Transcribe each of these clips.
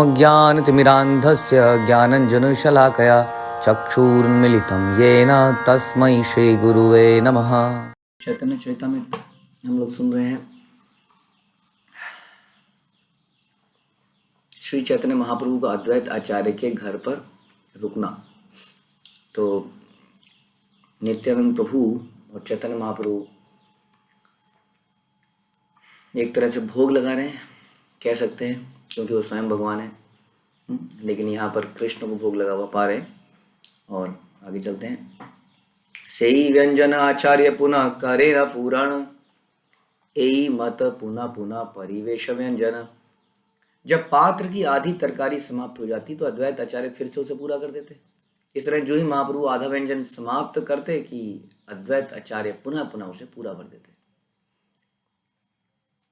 अज्ञानतिमिरान्धस्य ज्ञानञ्जनशलाकया चक्षुरुन्मीलितं येन तस्मै श्रीगुरुवे नमः। चैतन्य चरितामृत हम लोग सुन रहे हैं। श्री चैतन्य महाप्रभु का अद्वैत आचार्य के घर पर रुकना। तो नित्यानंद प्रभु और चैतन्य महाप्रभु एक तरह से भोग लगा रहे हैं, कह सकते हैं, क्योंकि वो स्वयं भगवान है। लेकिन यहाँ पर कृष्ण को भोग लगा पा रहे हैं। और आगे चलते हैं। सेई व्यंजन आचार्य पुनः करे न पुराण, एई मत पुनः पुनः परिवेश व्यंजन। जब पात्र की आधी तरकारी समाप्त हो जाती तो अद्वैत आचार्य फिर से उसे पूरा कर देते। इस तरह जो ही महाप्रभु आधा व्यंजन समाप्त करते कि अद्वैत आचार्य पुनः पुनः उसे पूरा कर देते।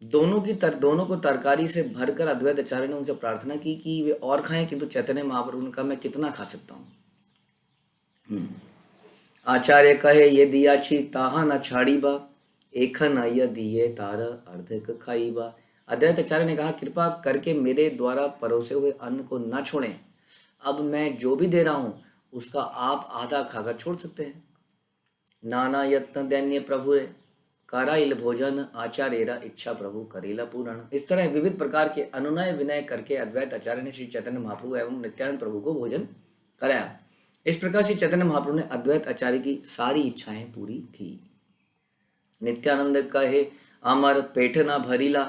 दोनों को तरकारी से भरकर अद्वैत आचार्य ने उनसे प्रार्थना की कि वे और खाएं, किंतु चैतन्य महाप्रभु ने कहा मैं कितना खा सकता हूँ। आचार्य कहे ये दिया छी ताहा न छाड़ी बा, एखन ये दिए तार अर्धक खाई बा। अद्वैत आचार्य ने कहा कृपा करके मेरे द्वारा परोसे हुए अन्न को न छोड़ें। अब मैं जो भी दे रहा हूँ उसका आप आधा खाकर छोड़ सकते हैं। नाना यत्न दैन्य प्रभु रे, कराइल भोजन आचार्यरा इच्छा प्रभु करेला पूर्ण। इस तरह विविध प्रकार के अनुनय विनय करके अद्वैत आचार्य ने श्री चैतन्य महाप्रभु एवं नित्यानंद प्रभु को भोजन कराया। इस प्रकार श्री चैतन्य महाप्रभु ने अद्वैत आचार्य की सारी इच्छाएं पूरी की। नित्यानंद कहे अमर पेट न भरीला,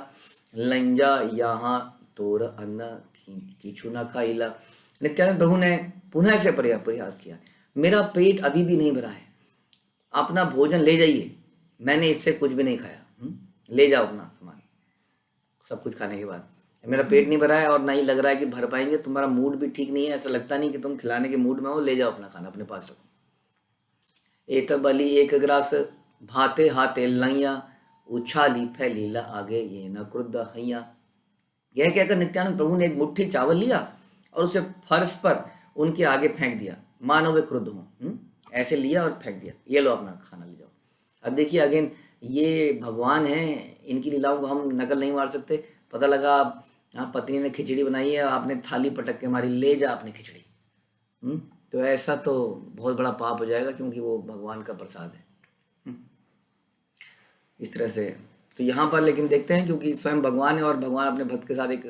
लंजा यहाँ तोर अन्न किछु न खाईला। नित्यानंद प्रभु ने पुनः से प्रयास किया, मेरा पेट अभी भी नहीं भरा है, अपना भोजन ले जाइए, मैंने इससे कुछ भी नहीं खाया, ले जाओ अपना सामान। सब कुछ खाने के बाद मेरा पेट नहीं भरा है और ना ही लग रहा है कि भर पाएंगे, तुम्हारा मूड भी ठीक नहीं है, ऐसा लगता नहीं कि तुम खिलाने के मूड में हो, ले जाओ अपना खाना अपने पास रखो। एक बली एक ग्रास भाते हाथे लैया, उछाली फैलीला आगे ये न क्रुद्ध हैया। यह कहकर नित्यानंद प्रभु ने एक मुट्ठी चावल लिया और उसे फर्श पर उनके आगे फेंक दिया, मानो वे क्रुद्ध हों। ऐसे लिया और फेंक दिया, ये लो अपना खाना ले जाओ। अब देखिए अगेन, ये भगवान हैं, इनकी लीलाओं को हम नकल नहीं मार सकते। पता लगा हाँ पत्नी ने खिचड़ी बनाई है, आपने थाली पटक के मारी, ले जा अपनी खिचड़ी। तो ऐसा तो बहुत बड़ा पाप हो जाएगा, क्योंकि वो भगवान का प्रसाद है। इस तरह से तो यहाँ पर लेकिन देखते हैं, क्योंकि स्वयं भगवान है और भगवान अपने भक्त के साथ एक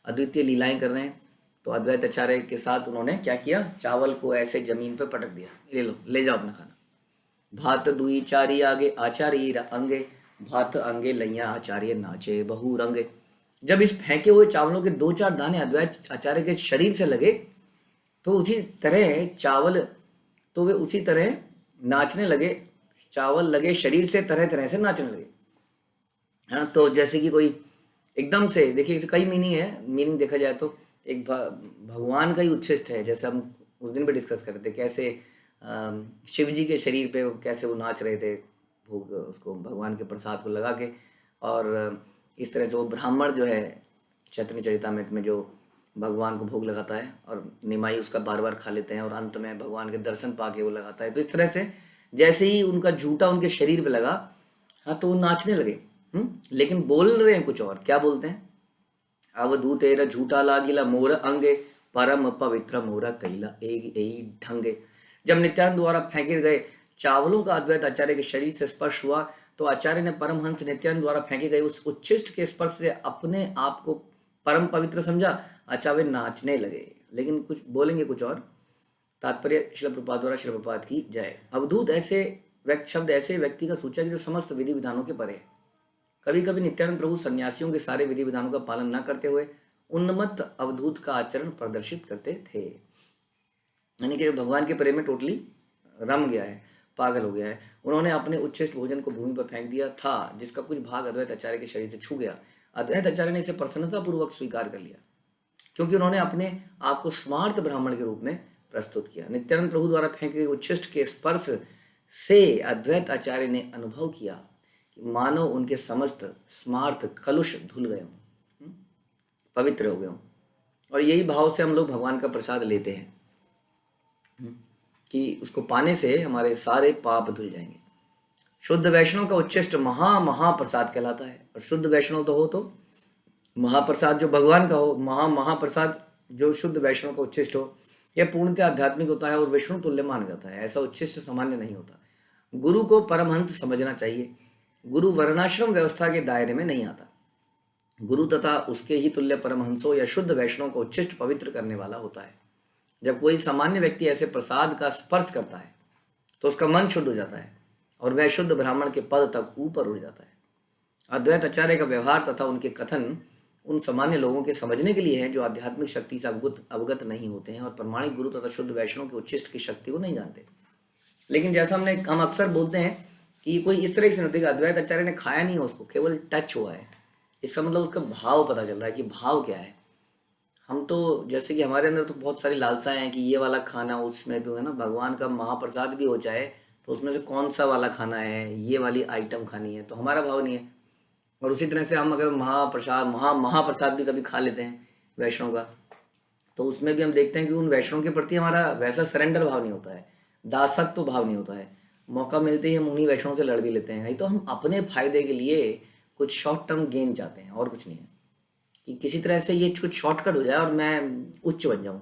अद्वितीय लीलाएं कर रहे हैं। तो अद्वैत आचार्य के साथ उन्होंने क्या किया, चावल को ऐसे जमीन पर पटक दिया, ले लो ले जाओ अपना खाना। भात दुई चारी आगे आचार्य अंगे, भात अंगे लैया आचार्य नाचे बहु रंगे। जब इस फेंके हुए चावलों के 2-4 दाने अद्वैत आचार्य के शरीर से लगे तो उसी तरह चावल, तो वे उसी तरह नाचने लगे, चावल लगे शरीर से तरह तरह से नाचने लगे। हाँ, तो जैसे कि कोई एकदम से, देखिए कई मीनिंग देखा जाए तो एक भगवान का ही उच्छिष्ट है। जैसे हम उस दिन भी डिस्कस कर रहे थे, कैसे शिव जी के शरीर पे कैसे वो नाच रहे थे, भोग उसको भगवान के प्रसाद को लगा के। और इस तरह से वो ब्राह्मण जो है चैतन्य चरितामृत में जो भगवान को भोग लगाता है और निमाई उसका बार बार खा लेते हैं और अंत में भगवान के दर्शन पाके वो लगाता है। तो इस तरह से जैसे ही उनका झूठा उनके शरीर पे लगा, हाँ, तो वो नाचने लगे। लेकिन बोल रहे हैं कुछ और। क्या बोलते हैं, अवधू तेरा झूठा लागिला मोर अंगे, परम पवित्र मोरा कैला एक ढंगे। जब नित्यानंद द्वारा फेंके गए चावलों का अद्वैत आचार्य के शरीर से स्पर्श हुआ तो आचार्य ने परमहंस नित्यानंद द्वारा फेंके गए उस उच्छिष्ट के स्पर्श से अपने आप को परम पवित्र समझा। अच्छा, वे नाचने लगे, लेकिन कुछ बोलेंगे कुछ और। तात्पर्य श्रील प्रभुपाद द्वारा श्रील प्रभुपाद की जय। अवधूत शब्द ऐसे व्यक्ति का सूचक जो समस्त विधि विधानों के परे है। कभी कभी नित्यानंद प्रभु सन्यासियों के सारे विधि विधानों का पालन न करते हुए उन्मत्त अवधूत का आचरण प्रदर्शित करते थे। यानी कि भगवान के प्रेम में टोटली रम गया है, पागल हो गया है। उन्होंने अपने उच्छिष्ट भोजन को भूमि पर फेंक दिया था, जिसका कुछ भाग अद्वैत आचार्य के शरीर से छू गया। अद्वैत आचार्य ने इसे प्रसन्नतापूर्वक स्वीकार कर लिया, क्योंकि उन्होंने अपने आप को स्मार्त ब्राह्मण के रूप में प्रस्तुत किया। नित्यानंद प्रभु द्वारा फेंके गए उच्छिष्ट के स्पर्श से अद्वैत आचार्य ने अनुभव किया कि मानो उनके समस्त स्मार्त कलुष धुल गए हों, पवित्र हो गए हों। और यही भाव से हम लोग भगवान का प्रसाद लेते हैं कि उसको पाने से हमारे सारे पाप धुल जाएंगे। शुद्ध वैष्णव का उच्छिष्ट महाप्रसाद कहलाता है। और शुद्ध वैष्णव तो हो तो महाप्रसाद जो भगवान का हो, महाप्रसाद जो शुद्ध वैष्णव का उच्छिष्ट हो, यह पूर्णतः आध्यात्मिक होता है और विष्णु तुल्य माना जाता है। ऐसा उच्छिष्ट सामान्य नहीं होता। गुरु को परमहंस समझना चाहिए। गुरु वर्णाश्रम व्यवस्था के दायरे में नहीं आता। गुरु तथा उसके ही तुल्य परमहंसों या शुद्ध वैष्णव को उच्छिष्ट पवित्र करने वाला होता है। जब कोई सामान्य व्यक्ति ऐसे प्रसाद का स्पर्श करता है तो उसका मन शुद्ध हो जाता है और वह शुद्ध ब्राह्मण के पद तक ऊपर उड़ जाता है। अद्वैत आचार्य का व्यवहार तथा उनके कथन उन सामान्य लोगों के समझने के लिए है जो आध्यात्मिक शक्ति से अवगत नहीं होते हैं और प्रमाणिक गुरु तथा शुद्ध वैष्णव के उच्छिष्ट की शक्ति को नहीं जानते। लेकिन जैसा हम अक्सर बोलते हैं कि कोई इस तरह से नहीं होता, अद्वैत आचार्य ने खाया नहीं है, उसको केवल टच हुआ है। इसका मतलब उसका भाव पता चल रहा है कि भाव क्या है। हम तो जैसे कि हमारे अंदर तो बहुत सारी लालसाएं हैं कि ये वाला खाना, उसमें भी है ना भगवान का महाप्रसाद भी हो जाए तो उसमें से कौन सा वाला खाना है, ये वाली आइटम खानी है, तो हमारा भाव नहीं है। और उसी तरह से हम अगर महाप्रसाद भी कभी खा लेते हैं वैष्णव का, तो उसमें भी हम देखते हैं कि उन वैष्णव के प्रति हमारा वैसा सरेंडर भाव नहीं होता है, दासत्व तो भाव नहीं होता है। मौका मिलते ही हम उन्हीं वैष्णव से लड़ भी लेते हैं। नहीं तो हम अपने फायदे के लिए कुछ शॉर्ट टर्म गेन चाहते हैं और कुछ नहीं है, कि किसी तरह से ये कुछ शॉर्टकट हो जाए और मैं उच्च बन जाऊँ।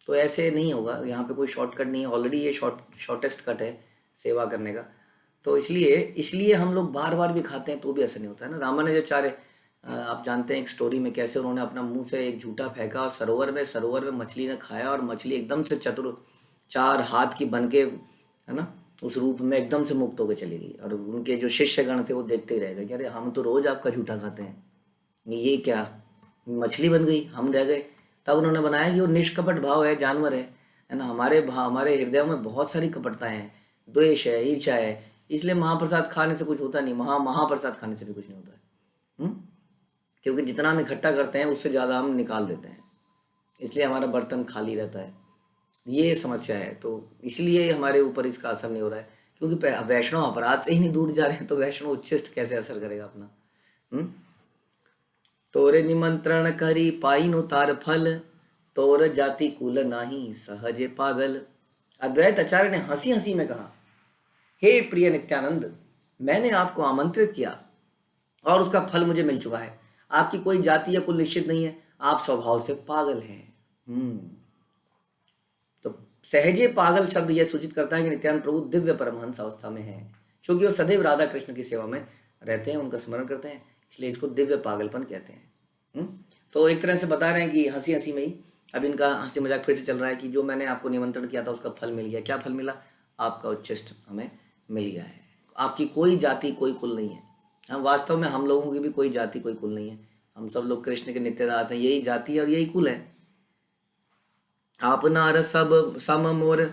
तो ऐसे नहीं होगा, यहाँ पे कोई शॉर्टकट नहीं है। ऑलरेडी ये शॉर्टेस्ट कट है सेवा करने का। तो इसलिए इसलिए हम लोग बार बार भी खाते हैं तो भी असर नहीं होता है ना। रामानुजाचार्य, आप जानते हैं एक स्टोरी में कैसे उन्होंने अपना मुंह से एक झूठा फेंका और सरोवर में मछली ने खाया और मछली एकदम से चतुर 4 हाथ की बन के, है ना, उस रूप में एकदम से मुक्त होकर चली गई। और उनके जो शिष्यगण थे वो देखते ही रह गए कि अरे हम तो रोज आपका झूठा खाते हैं, ये क्या मछली बन गई, हम रह गए। तब उन्होंने बनाया कि वो निष्कपट भाव है, जानवर है ना। हमारे हृदयों में बहुत सारी कपटताएं हैं, द्वेष है, ईर्ष्या है। इसलिए महाप्रसाद खाने से कुछ होता नहीं, महाप्रसाद खाने से भी कुछ नहीं होता है। क्योंकि जितना हम इकट्ठा करते हैं उससे ज़्यादा हम निकाल देते हैं, इसलिए हमारा बर्तन खाली रहता है। ये समस्या है। तो इसलिए हमारे ऊपर इसका असर नहीं हो रहा है, क्योंकि वैष्णव अपराध से ही नहीं दूर जा रहे हैं, तो वैष्णव उच्छिष्ट कैसे असर करेगा अपना। तोरे निमंत्रण करी पाई नो तार फल, तोर जाति कुल नाही सहजे पागल। अद्वैत आचार्य ने हंसी हंसी में कहा, हे प्रिय नित्यानंद, मैंने आपको आमंत्रित किया और उसका फल मुझे मिल चुका है। आपकी कोई जाति या कुल निश्चित नहीं है, आप स्वभाव से पागल हैं। तो सहजे पागल शब्द यह सूचित करता है कि नित्यानंद प्रभु दिव्य परमहंस अवस्था में है, क्योंकि वो सदैव राधा कृष्ण की सेवा में रहते हैं, उनका स्मरण करते हैं, इसलिए इसको दिव्य पागलपन कहते हैं। तो एक तरह से बता रहे हैं कि हंसी हंसी में ही अब इनका हंसी मजाक फिर से चल रहा है कि जो मैंने आपको निमंत्रण किया था उसका फल मिल गया। क्या फल मिला? आपका उच्छिष्ट हमें मिल गया है। आपकी कोई जाति कोई कुल नहीं है। हम वास्तव में हम लोगों की भी कोई जाति कोई कुल नहीं है, हम सब लोग कृष्ण के नित्यदास हैं। यही जाति और यही कुल है। आपनार सब सम मोर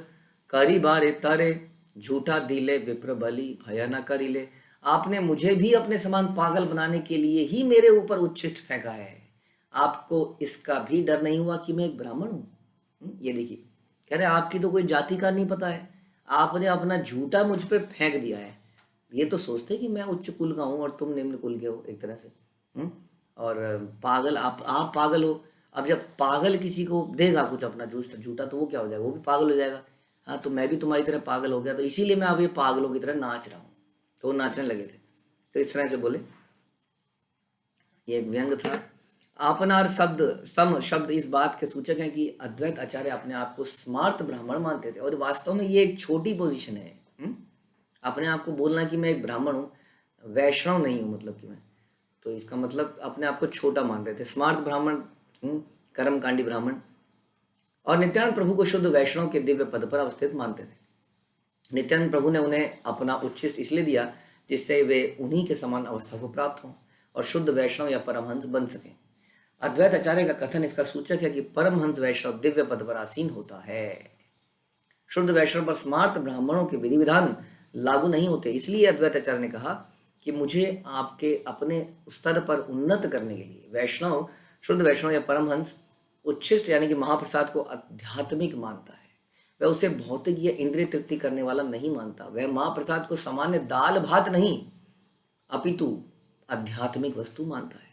करी बारे तारे, झूठा दिले विप्र बलि भय न करिले। आपने मुझे भी अपने समान पागल बनाने के लिए ही मेरे ऊपर उच्छिष्ट फेंका है। आपको इसका भी डर नहीं हुआ कि मैं एक ब्राह्मण हूं? ये देखिए, कह रहे आपकी तो कोई जाति का नहीं पता है, आपने अपना झूठा मुझ पे फेंक दिया है। ये तो सोचते कि मैं उच्च कुल का हूं और तुम निम्न कुल के हो एक तरह से। और पागल आप पागल हो। अब जब पागल किसी को देगा कुछ अपना झूठा, तो वो क्या हो जाएगा? वो भी पागल हो जाएगा। हाँ, तो मैं भी तुम्हारी तरह पागल हो गया, तो इसीलिए मैं अब ये पागलों की तरह नाच रहा हूँ। तो वो नाचने लगे थे, तो इस तरह से बोले। ये एक व्यंग था। आपनार सम शब्द इस बात के सूचक है कि अद्वैत आचार्य अपने आप को स्मार्त ब्राह्मण मानते थे, और वास्तव में ये एक छोटी पोजीशन है। अपने आप को बोलना कि मैं एक ब्राह्मण हूँ, वैष्णव नहीं हूँ, मतलब कि मैं, तो इसका मतलब अपने आप को छोटा मान रहे थे। स्मार्त ब्राह्मण, कर्मकांडी ब्राह्मण। और नित्यानंद प्रभु को शुद्ध वैष्णव के दिव्य पद पर अवस्थित मानते थे। नित्यानंद प्रभु ने उन्हें अपना उच्छिष्ट इसलिए दिया जिससे वे उन्हीं के समान अवस्था को प्राप्त हों और शुद्ध वैष्णव या परमहंस बन सकें। अद्वैत आचार्य का कथन इसका सूचक है कि परमहंस वैष्णव दिव्य पद पर आसीन होता है। शुद्ध वैष्णव पर स्मार्त ब्राह्मणों के विधि विधान लागू नहीं होते। इसलिए अद्वैत आचार्य ने कहा कि मुझे आपके अपने स्तर पर उन्नत करने के लिए वैष्णव, शुद्ध वैष्णव या परमहंस उच्छिष्ट यानी कि महाप्रसाद को आध्यात्मिक मानता है। वह उसे भौतिक या इंद्रिय तृप्ति करने वाला नहीं मानता। वह महाप्रसाद को सामान्य दाल भात नहीं अपितु आध्यात्मिक वस्तु मानता है।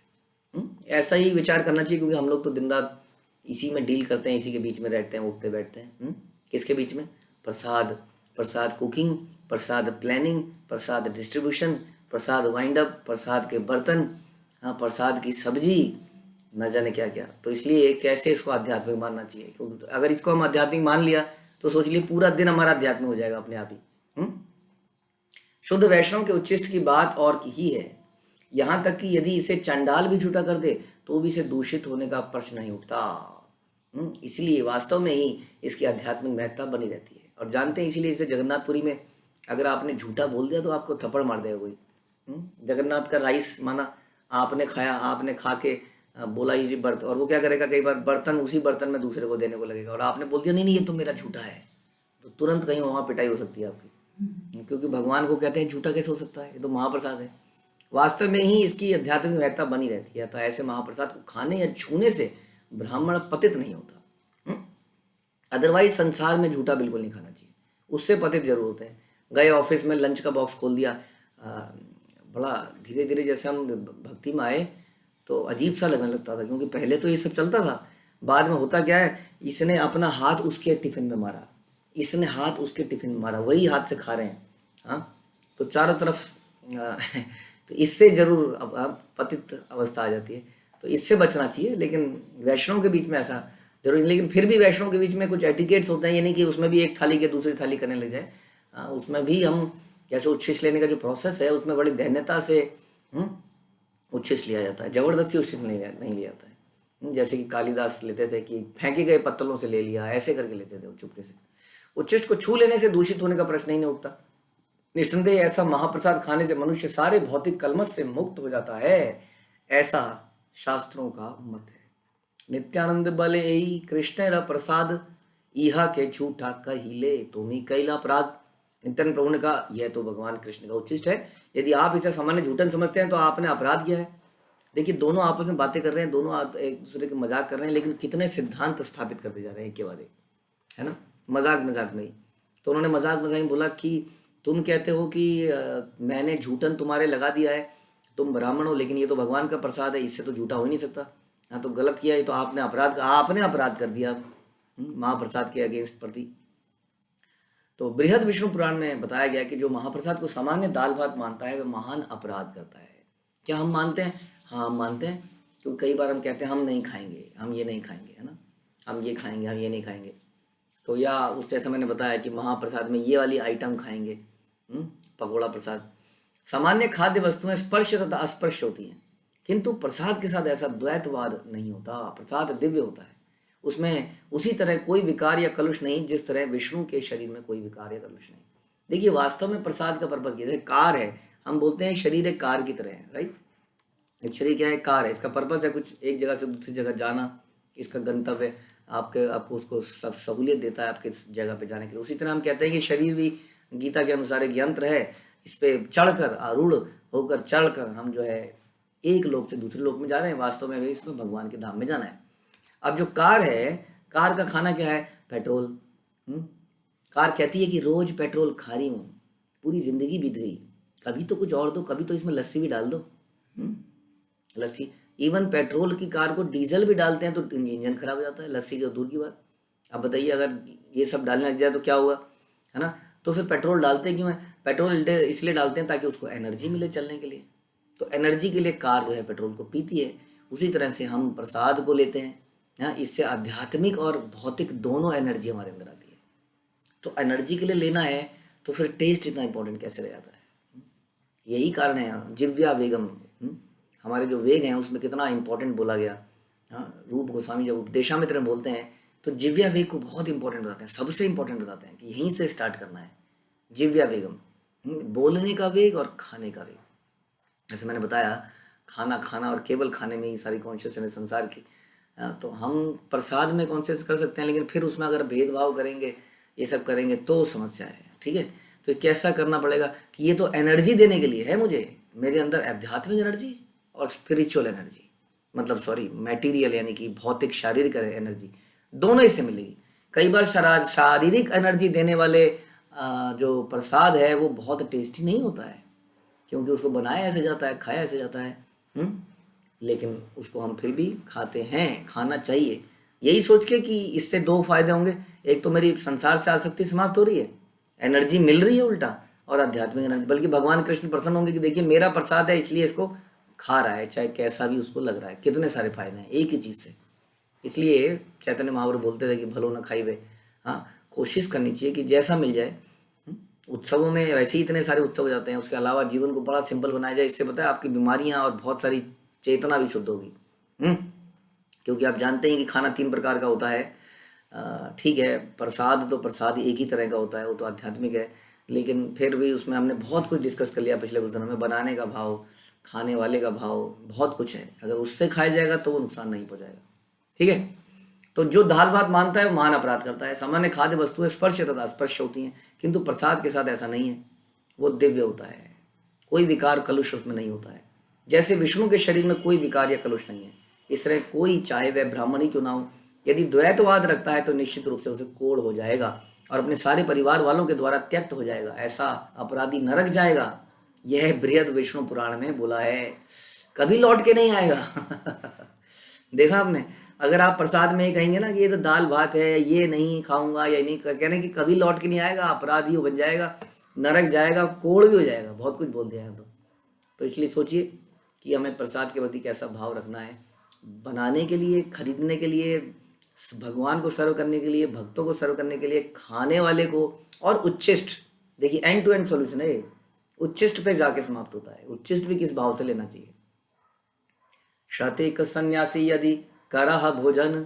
ऐसा ही विचार करना चाहिए, क्योंकि हम लोग तो दिन रात इसी में डील करते हैं, इसी के बीच में रहते हैं, उठते बैठते हैं। किसके बीच में? प्रसाद कुकिंग, प्रसाद प्लानिंग, प्रसाद डिस्ट्रीब्यूशन, प्रसाद वाइंड अप, प्रसाद के बर्तन, हाँ, प्रसाद की सब्जी, न जाने क्या क्या। तो इसलिए कैसे इसको आध्यात्मिक मानना चाहिए, क्योंकि तो अगर इसको हम आध्यात्मिक मान लिया तो सोच लिए पूरा दिन हमारा आध्यात्मिक हो जाएगा अपने आप ही। शुद्ध वैष्णव के उच्छिष्ट की बात और की ही है, यहाँ तक कि यदि इसे चंडाल भी झूठा कर दे तो भी इसे दूषित होने का प्रश्न नहीं उठता। इसलिए वास्तव में ही इसकी आध्यात्मिक महत्ता बनी रहती है। और जानते हैं इसीलिए इसे जगन्नाथपुरी में अगर आपने झूठा बोल दिया तो आपको थप्पड़ मार देगा कोई। जगन्नाथ का राइस माना आपने खाया, आपने खा के बोला ये जी बर्तन, और वो क्या करेगा, कई बार बर्तन उसी बर्तन में दूसरे को देने को लगेगा, और आपने बोल दिया नहीं नहीं ये तो मेरा झूठा है, तो तुरंत कहीं वहाँ पिटाई हो सकती है आपकी, क्योंकि भगवान को कहते हैं झूठा कैसे हो सकता है, ये तो महाप्रसाद है। वास्तव में ही इसकी आध्यात्मिक महत्ता बनी रहती है। तो ऐसे महाप्रसाद को खाने या छूने से ब्राह्मण पतित नहीं होता। अदरवाइज संसार में झूठा बिल्कुल नहीं खाना चाहिए, उससे पतित जरूर होते हैं। गए ऑफिस में लंच का बॉक्स खोल दिया, बड़ा धीरे धीरे जैसे हम भक्ति में आए तो अजीब सा लगने लगता था, क्योंकि पहले तो ये सब चलता था, बाद में होता क्या है, इसने अपना हाथ उसके टिफिन में मारा, इसने हाथ उसके टिफिन में मारा, वही हाथ से खा रहे हैं। हाँ, तो चारों तरफ तो इससे जरूर अब पतित अवस्था आ जाती है, तो इससे बचना चाहिए। लेकिन वैष्णव के बीच में ऐसा जरूरी नहीं, लेकिन फिर भी वैष्णव के बीच में कुछ एटिकेट्स होते हैं, ये नहीं कि उसमें भी एक थाली के दूसरी थाली करने लग जाए। उसमें भी हम जैसे उच्छिष्ट लेने का जो प्रोसेस है उसमें बड़ी दहन्यता से उच्छिष्ट लिया जाता है, जबरदस्ती उच्छिष्ट नहीं लिया जाता है। जैसे कि कालिदास लेते थे कि फेंके गए पत्तलों से ले लिया, ऐसे करके लेते थे वो चुपके से। उच्छिष्ट को छू लेने से दूषित होने का प्रश्न ही नहीं उठता। निस्संदेह ऐसा महाप्रसाद खाने से मनुष्य सारे भौतिक कलमश से मुक्त हो जाता है, ऐसा शास्त्रों का मत है। नित्यानंद बले यही कृष्ण प्रसाद इहा के झूठा कहिले तुम्ही कैला अपराध। नित्यानंद प्रभु ने कहा यह तो भगवान कृष्ण का उच्छिष्ट है, यदि आप इसे सामान्य झूठन समझते हैं तो आपने अपराध किया है। देखिए दोनों आपस में बातें कर रहे हैं, दोनों एक दूसरे के मजाक कर रहे हैं, लेकिन कितने सिद्धांत स्थापित करते जा रहे हैं एक के बाद एक, है ना, मजाक मजाक में ही। तो उन्होंने मजाक मजाक में बोला कि तुम कहते हो कि मैंने झूठन तुम्हारे लगा दिया है, तुम ब्राह्मण हो, लेकिन ये तो भगवान का प्रसाद है, इससे तो झूठा हो ही नहीं सकता। हाँ, तो गलत किया, ये तो आपने अपराध कर दिया महाप्रसाद के अगेंस्ट प्रति। तो बृहद विष्णु पुराण में बताया गया कि जो महाप्रसाद को सामान्य दाल भात मानता है वह महान अपराध करता है। क्या हम मानते हैं? हाँ, हम मानते हैं, क्योंकि कई बार हम कहते हैं हम नहीं खाएंगे, हम ये नहीं खाएंगे, है ना, हम ये खाएंगे, हम ये नहीं खाएंगे। तो या उस जैसे मैंने बताया कि महाप्रसाद में ये वाली आइटम खाएंगे, पकौड़ा प्रसाद। सामान्य खाद्य वस्तुएं स्पर्श तथा अस्पर्श होती हैं, किंतु प्रसाद के साथ ऐसा द्वैतवाद नहीं होता। प्रसाद दिव्य होता है, उसमें उसी तरह कोई विकार या कलुष नहीं जिस तरह विष्णु के शरीर में कोई विकार या कलुष नहीं। देखिए वास्तव में प्रसाद का पर्पज जैसे कार है, हम बोलते हैं शरीर एक कार की तरह है, राइट। एक शरीर क्या है? कार है। इसका पर्पज है कुछ एक जगह से दूसरी जगह जाना, इसका गंतव्य आपको उसको सहूलियत देता है आपके जगह पे जाने के लिए। उसी तरह हम कहते हैं कि शरीर भी गीता के अनुसार एक यंत्र है, इस पे चढ़कर आरूढ़ होकर चढ़कर हम जो है एक लोक से दूसरे लोक में जा रहे हैं, वास्तव में इसमें भगवान के धाम में जाना है। अब जो कार है, कार का खाना क्या है? पेट्रोल। कार कहती है कि रोज पेट्रोल खा रही हूँ, पूरी जिंदगी बीत गई, कभी तो कुछ और दो, कभी तो इसमें लस्सी भी डाल दो। लस्सी, इवन पेट्रोल की कार को डीजल भी डालते हैं तो इंजन खराब हो जाता है, लस्सी की दूर की बात। अब बताइए अगर ये सब डालने लग जाए तो क्या हुआ, है ना। तो फिर पेट्रोल डालते क्यों है? पेट्रोल इसलिए डालते हैं ताकि उसको एनर्जी मिले चलने के लिए। तो एनर्जी के लिए कार जो है पेट्रोल को पीती है। उसी तरह से हम प्रसाद को लेते हैं, हाँ, इससे आध्यात्मिक और भौतिक दोनों एनर्जी हमारे अंदर आती है। तो एनर्जी के लिए लेना है तो फिर टेस्ट इतना इंपॉर्टेंट कैसे रह जाता है? यही कारण है जिव्या वेगम, हमारे जो वेग हैं उसमें कितना इंपॉर्टेंट बोला गया। हाँ, रूप गोस्वामी जब उपदेशामृत में बोलते हैं तो जिव्या वेग को बहुत इंपॉर्टेंट बताते हैं, सबसे इंपॉर्टेंट बताते हैं कि यहीं से स्टार्ट करना है। जिव्या वेगम, बोलने का वेग और खाने का वेग। जैसे मैंने बताया खाना और केवल खाने में ही सारी कॉन्शियसनेस संसार की। तो हम प्रसाद में कॉन्शियस कर सकते हैं, लेकिन फिर उसमें अगर भेदभाव करेंगे, ये सब करेंगे तो समस्या है, ठीक है। तो कैसा करना पड़ेगा कि ये तो एनर्जी देने के लिए है, मुझे मेरे अंदर आध्यात्मिक एनर्जी और स्पिरिचुअल एनर्जी, मतलब सॉरी मैटीरियल यानी कि भौतिक शारीरिक एनर्जी, दोनों इससे मिलेगी। कई बार शारीरिक एनर्जी देने वाले जो प्रसाद है वो बहुत टेस्टी नहीं होता है, क्योंकि उसको बनाया ऐसे जाता है, खाया ऐसे जाता है, लेकिन उसको हम फिर भी खाते हैं, खाना चाहिए, यही सोच के कि इससे दो फायदे होंगे। एक तो मेरी संसार से आसक्ति समाप्त हो रही है, एनर्जी मिल रही है उल्टा, और आध्यात्मिक एनर्जी, बल्कि भगवान कृष्ण प्रसन्न होंगे कि देखिए मेरा प्रसाद है इसलिए इसको खा रहा है, चाहे कैसा भी उसको लग रहा है, कितने सारे फायदे हैं एक ही चीज़ से। इसलिए चैतन्य महाप्रभु बोलते थे कि भलो न खाइबे। हाँ, कोशिश करनी चाहिए कि जैसा मिल जाए। उत्सवों में वैसे ही इतने सारे उत्सव हो जाते हैं, उसके अलावा जीवन को बड़ा सिंपल बनाया जाए, इससे पता है आपकी बीमारियां और बहुत सारी चेतना भी शुद्ध होगी। क्योंकि आप जानते हैं कि खाना 3 प्रकार का होता है। ठीक है, प्रसाद तो प्रसाद एक ही तरह का होता है, वो तो आध्यात्मिक है, लेकिन फिर भी उसमें हमने बहुत कुछ डिस्कस कर लिया पिछले कुछ दिनों में। बनाने का भाव, खाने वाले का भाव, बहुत कुछ है। अगर उससे खाया जाएगा तो वो नुकसान नहीं पहुंचाएगा। ठीक है, तो जो दाल भात मानता है वो महान अपराध करता है। सामान्य खाद्य वस्तुएं स्पर्श तथा स्पर्श होती हैं, किंतु प्रसाद के साथ ऐसा नहीं है, वो दिव्य होता है, कोई विकार कलुष उसमें नहीं होता है। जैसे विष्णु के शरीर में कोई विकार या कलुष नहीं है, इस तरह कोई चाहे वह ब्राह्मण ही क्यों ना हो, यदि द्वैतवाद रखता है तो निश्चित रूप से उसे कोढ़ हो जाएगा और अपने सारे परिवार वालों के द्वारा त्यक्त हो जाएगा। ऐसा अपराधी नरक जाएगा, यह बृहद विष्णु पुराण में बोला है, कभी लौट के नहीं आएगा। देखा आपने, अगर आप प्रसाद में ही कहेंगे ना कि ये तो दाल भात है, ये नहीं खाऊंगा या नहीं, कहने कि कभी लौट के नहीं आएगा, अपराधी हो बन जाएगा, नरक जाएगा, कोढ़ भी हो जाएगा। बहुत कुछ बोल दिया है तो इसलिए सोचिए कि हमें प्रसाद के प्रति कैसा भाव रखना है। बनाने के लिए, खरीदने के लिए, भगवान को सर्व करने के लिए, भक्तों को सर्व करने के लिए, खाने वाले को, और उच्छिष्ट। देखिए एंड टू एंड सोल्यूशन है, उच्छिष्ट पे जाके समाप्त होता है। उच्छिष्ट भी किस भाव से लेना चाहिए। शतेक सन्यासी यदि करह भोजन,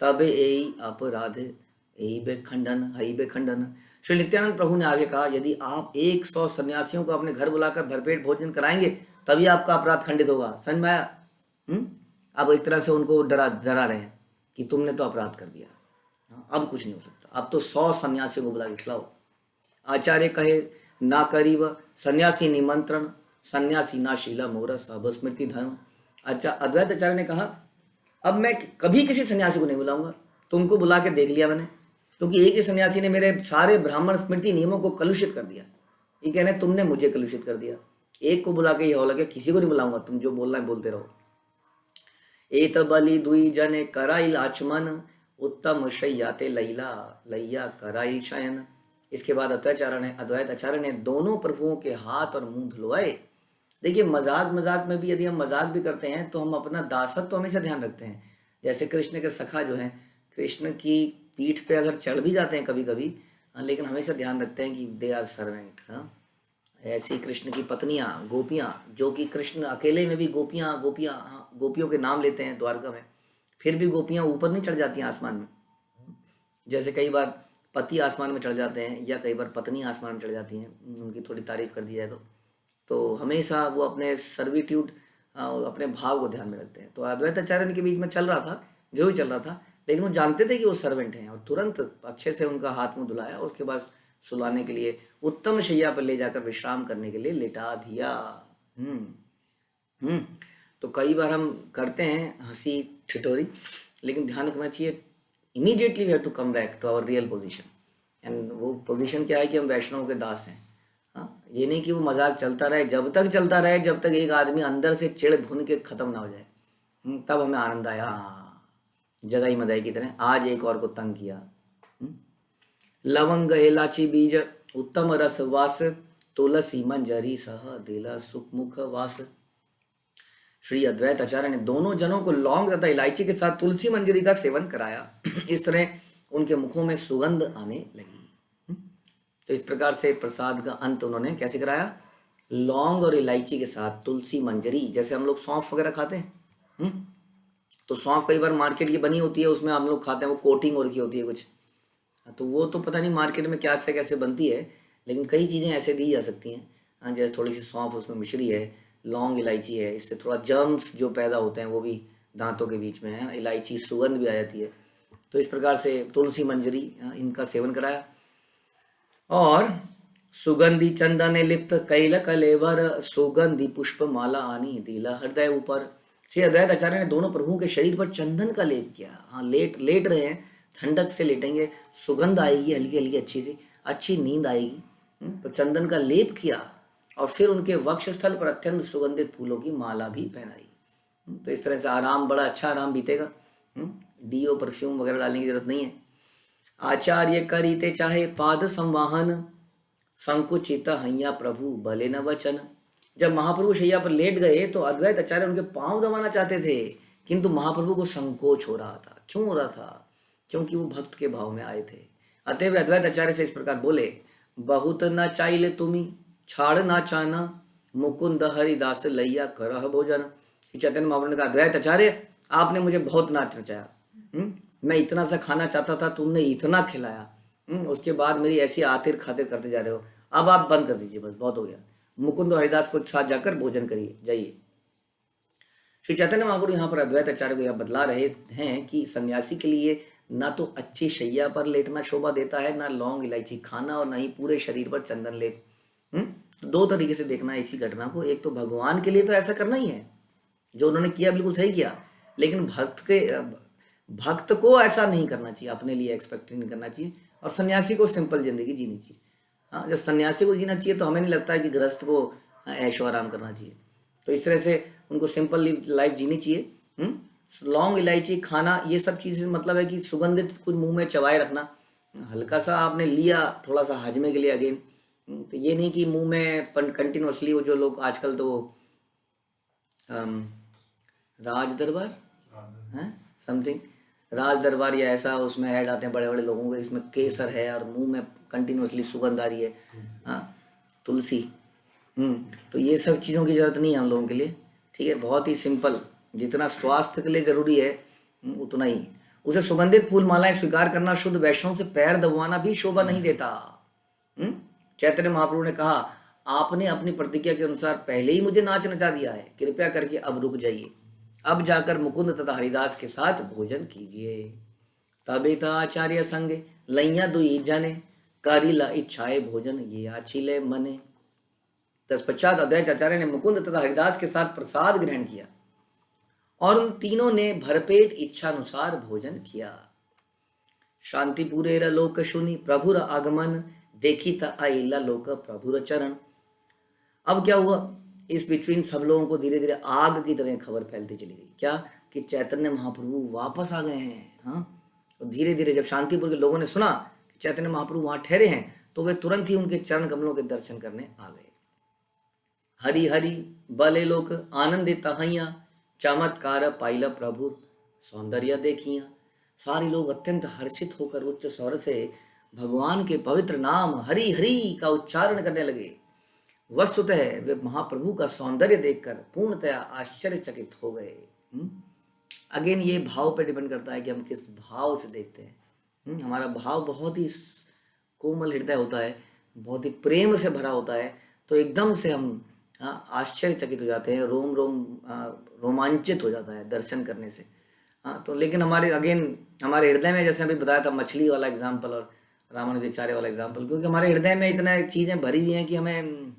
तब यही अपराध यही बे खंडन हई बे खंडन। श्री नित्यानंद प्रभु ने आगे कहा, यदि आप 100 सन्यासियों को अपने घर बुलाकर भरपेट भोजन कराएंगे तभी आपका अपराध खंडित होगा। समझ में आया? अब एक तरह से उनको डरा रहे हैं कि तुमने तो अपराध कर दिया, अब कुछ नहीं हो सकता, अब तो 100 सन्यासियों को बुला के खिलाओ। आचार्य कहे ना करीब सन्यासी निमंत्रण, सन्यासी ना शीला मोरस अब स्मृति धर्म। अच्छा, अद्वैत आचार्य ने कहा अब मैं कभी किसी सन्यासी को नहीं बुलाऊंगा, तुमको बुला के देख लिया मैंने, क्योंकि एक ही सन्यासी ने मेरे सारे ब्राह्मण स्मृति नियमों को कलुषित कर दिया। ये कहना है तुमने मुझे कलुषित कर दिया, एक को बुला के ये हो लगे, किसी को नहीं बुलाऊंगा, तुम जो बोलना है बोलते रहो। एत बलि दुई जने कराइल आचमन, उत्तम शय्याते लैला लैया कराइल शयन। इसके बाद अद्वैत आचार्य ने दोनों प्रभुओं के हाथ और मुंह धुलवाए। देखिए मजाक में भी यदि हम मजाक भी करते हैं तो हम अपना दासत्व तो हमेशा ध्यान रखते हैं। जैसे कृष्ण के सखा जो हैं, कृष्ण की पीठ पे अगर चढ़ भी जाते हैं कभी कभी, लेकिन हमेशा ध्यान रखते हैं कि दे आर सर्वेंट। ऐसी कृष्ण की पत्नियां गोपियां, जो कि कृष्ण अकेले में भी गोपियों के नाम लेते हैं द्वारका में, फिर भी गोपियां ऊपर नहीं चढ़ जाती हैं आसमान में। जैसे कई बार पति आसमान में चढ़ जाते हैं या कई बार पत्नी आसमान में चढ़ जाती हैं, उनकी थोड़ी तारीफ कर दी जाए तो हमेशा वो अपने सर्विट्यूड, अपने भाव को ध्यान में रखते हैं। तो अद्वैत आचार्य के बीच में चल रहा था जो भी चल रहा था, लेकिन वो जानते थे कि वो सर्वेंट हैं, और तुरंत अच्छे से उनका हाथ मुंह धुलाया, उसके बाद सुलाने के लिए उत्तम शैया पर ले जाकर विश्राम करने के लिए लिटा दिया। तो कई बार हम करते हैं हंसी ठिठोरी, लेकिन ध्यान रखना चाहिए immediately we have to come back to our real position. And वो पोजीशन क्या है कि हम वैष्णव के दास हैं। ये नहीं कि वो मजाक चलता रहे, जब तक चलता रहे जब तक एक आदमी अंदर से चिढ़ भुन के खत्म ना हो जाए, तब हमें आनंद आया। जगाई मदाई की तरह आज एक और को तंग किया। लवंग इलाची बीज उत्तम रस वास, तुलसी मंजरी सह दिला सुख मुख वास। श्री अद्वैत आचार्य ने दोनों जनों को लौंग तथा इलायची के साथ तुलसी मंजरी का सेवन कराया। इस तरह उनके मुखों में सुगंध आने लगी। तो इस प्रकार से प्रसाद का अंत उन्होंने कैसे कराया, लौंग और इलायची के साथ तुलसी मंजरी। जैसे हम लोग सौंफ वगैरह खाते हैं, तो सौंफ कई बार मार्केट की बनी होती है, उसमें हम लोग खाते हैं, वो कोटिंग हो रखी होती है कुछ, तो वो तो पता नहीं मार्केट में क्या से कैसे बनती है, लेकिन कई चीज़ें ऐसे दी जा सकती हैं। जैसे थोड़ी सी सौंफ उसमें मिश्री है, लौंग इलायची है, इससे थोड़ा जर्म्स जो पैदा होते हैं वो भी दांतों के बीच में है, इलायची सुगंध भी आ जाती है। तो इस प्रकार से तुलसी मंजरी इनका सेवन कराया। और सुगंधी चंदन लिप्त कैल कलेवर, सुगंधी पुष्प माला आनी दिला हृदय ऊपर। श्री अद्वैत आचार्य ने दोनों प्रभुओं के शरीर पर चंदन का लेप किया। लेट रहे हैं, ठंडक से लेटेंगे, सुगंध आएगी हल्की हल्की, अच्छी सी अच्छी नींद आएगी। तो चंदन का लेप किया और फिर उनके वक्षस्थल पर अत्यंत सुगंधित फूलों की माला भी पहनाई। तो इस तरह से आराम, बड़ा अच्छा आराम बीतेगा। डीओ परफ्यूम वगैरह डालने की जरूरत नहीं है। आचार्य करीते चाहे पाद संवाहन, संकुचित हैया प्रभु भले न वचन। जब महाप्रभु शैया पर लेट गए तो अद्वैत आचार्य उनके पांव दबाना चाहते थे, किंतु महाप्रभु को संकोच हो रहा था। क्यों हो रहा था? क्योंकि वो भक्त के भाव में आए थे। अतएव अद्वैत आचार्य से इस प्रकार बोले, बहुत न चाहिले तुमी छाड़ ना चाना, मुकुंद हरिदास लैया करह भोजन। चैतन्य महाप्रभु ने कहा, अद्वैत आचार्य आपने मुझे बहुत नाच नचाया, मैं इतना सा खाना चाहता था, तुमने इतना खिलाया, उसके बाद मेरी ऐसी आतिर खातिर करते जा रहे हो, अब आप बंद कर दीजिए, बस बहुत हो गया। मुकुंद और हरिदास को साथ जाकर भोजन करिए, जाइए। श्री चैतन्य महाप्रभु यहाँ पर अद्वैत आचार्य को यह बतला रहे हैं कि सन्यासी के लिए ना तो अच्छी शैया पर लेटना शोभा देता है, ना लौंग इलायची खाना, और ना ही पूरे शरीर पर चंदन लेप। तो दो तरीके से देखना है इसी घटना को। एक तो भगवान के लिए तो ऐसा करना ही है, जो उन्होंने किया बिल्कुल सही किया, लेकिन भक्त को ऐसा नहीं करना चाहिए, अपने लिए एक्सपेक्ट नहीं करना चाहिए। और सन्यासी को सिंपल जिंदगी जीनी चाहिए। हाँ, जब सन्यासी को जीना चाहिए तो हमें नहीं लगता है कि गृहस्थ को ऐशो आराम करना चाहिए। तो इस तरह से उनको सिंपल लाइफ जीनी चाहिए। लौंग इलायची खाना, ये सब चीज़ें मतलब है कि सुगंधित कुछ मुंह में चबाए रखना, हल्का सा आपने लिया थोड़ा सा हजमे के लिए अगेन, तो ये नहीं कि मुंह में कंटिन्यूसली वो जो लोग आजकल तो राज दरबार है समथिंग, राज दरबार या ऐसा उसमें ऐड आते हैं बड़े बड़े लोगों के, इसमें केसर है और मुंह में कंटिन्यूसली सुगंध आ रही है, हाँ तुलसी। तो ये सब चीज़ों की ज़रूरत नहीं है हम लोगों के लिए, ठीक है। बहुत ही सिंपल, जितना स्वास्थ्य के लिए ज़रूरी है उतना ही। उसे सुगंधित फूल मालाएं स्वीकार करना, शुद्ध वैष्णव से पैर दबवाना भी शोभा नहीं देता। चैतन्य महाप्रभु ने कहा, आपने अपनी प्रतिज्ञा के अनुसार पहले ही मुझे नाच नचा दिया है, कृपया करके अब रुक जाइए, अब जाकर मुकुंद तथा हरिदास के साथ भोजन कीजिए। तबे आचार्य संग लैया दुई जने, करिला इच्छाए भोजन ये आछिले मने। तत्पश्चात अद्वैत आचार्य ने मुकुंद तथा हरिदास के साथ प्रसाद ग्रहण किया और उन तीनों ने भरपेट इच्छानुसार भोजन किया। शांतिपुरेर लोक शुनि प्रभुर आगमन, देखी था आइला लोक प्रभुर चरण। अब क्या हुआ, इस बिटवीन सब लोगों को धीरे धीरे आग की तरह खबर फैलती चली गई, क्या कि चैतन्य महाप्रभु वापस आ गए हैं। हाँ, तो धीरे धीरे जब शांतिपुर के लोगों ने सुना कि चैतन्य महाप्रभु वहां ठहरे हैं, तो वे तुरंत ही उनके चरण कमलों के दर्शन करने आ गए। हरि हरि बले लोक आनंदित हैया, चमत्कार पाइला प्रभु सौंदर्य देखिया। सारे लोग अत्यंत हर्षित होकर उच्च स्वर से भगवान के पवित्र नाम हरि हरि का उच्चारण करने लगे। वस्तुतः वे महाप्रभु का सौंदर्य देखकर पूर्णतया आश्चर्यचकित हो गए। अगेन ये भाव पे डिपेंड करता है कि हम किस भाव से देखते हैं। हमारा भाव बहुत ही कोमल हृदय होता है, बहुत ही प्रेम से भरा होता है, तो एकदम से हम आश्चर्यचकित हो जाते हैं, रोम रोम रोमांचित हो जाता है दर्शन करने से। हाँ, तो लेकिन हमारे हमारे हृदय में, जैसे अभी बताया था मछली वाला एग्जाम्पल और रामानुजाचार्य वाला एग्जाम्पल, क्योंकि हमारे हृदय में इतना चीज़ें भरी हुई हैं कि हमें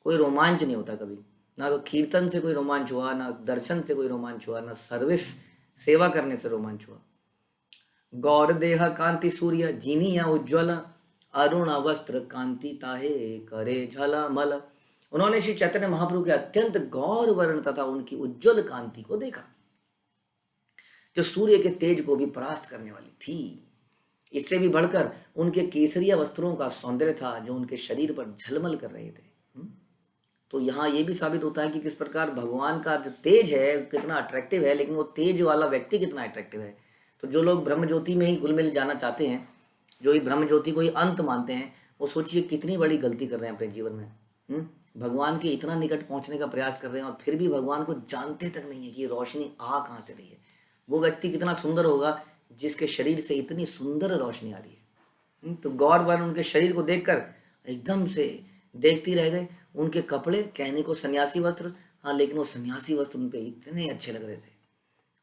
कोई रोमांच नहीं होता कभी, ना तो कीर्तन से कोई रोमांच हुआ, ना दर्शन से कोई रोमांच हुआ, ना सर्विस सेवा करने से रोमांच हुआ। गौर देह कांति सूर्य जीनिया उज्ज्वल, अरुण वस्त्र कांति ताहे करे झलमल। उन्होंने श्री चैतन्य महाप्रभु के अत्यंत गौर वर्ण तथा उनकी उज्ज्वल कांति को देखा, जो सूर्य के तेज को भी परास्त करने वाली थी। इससे भी बढ़कर उनके केसरिया वस्त्रों का सौंदर्य था, जो उनके शरीर पर झलमल कर रहे थे। तो यहाँ ये भी साबित होता है कि किस प्रकार भगवान का जो तेज है कितना अट्रैक्टिव है, लेकिन वो तेज वाला व्यक्ति कितना अट्रैक्टिव है। तो जो लोग ब्रह्म ज्योति में ही घुल मिल जाना चाहते हैं, जो ही ब्रह्म ज्योति को ही अंत मानते हैं, वो सोचिए कितनी बड़ी गलती कर रहे हैं अपने जीवन में। भगवान के इतना निकट पहुंचने का प्रयास कर रहे हैं और फिर भी भगवान को जानते तक नहीं है कि रोशनी आ कहाँ से रही है। वो व्यक्ति कितना सुंदर होगा जिसके शरीर से इतनी सुंदर रोशनी आ रही है। तो गौर वर्ण उनके शरीर को देखकर एकदम से देखती रह गए। उनके कपड़े कहने को सन्यासी वस्त्र, हाँ, लेकिन वो सन्यासी वस्त्र उन पे इतने अच्छे लग रहे थे।